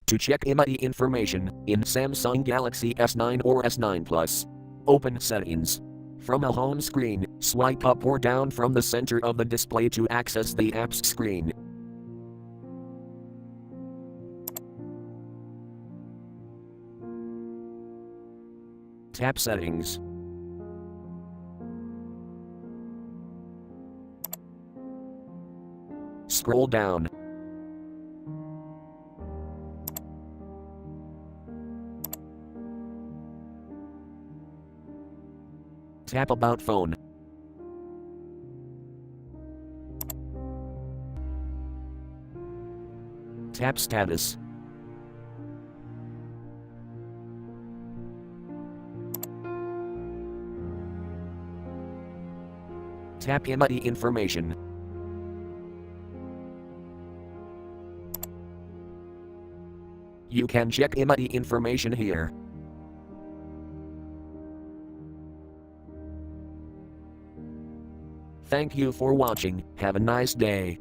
To check IMEI information in Samsung Galaxy S9 or S9 Plus, open Settings. From a home screen, swipe up or down from the center of the display to access the apps screen. Tap Settings. Scroll down. Tap About Phone. Tap Status. Tap IMEI information. You can check IMEI information here. Thank you for watching. Have a nice day.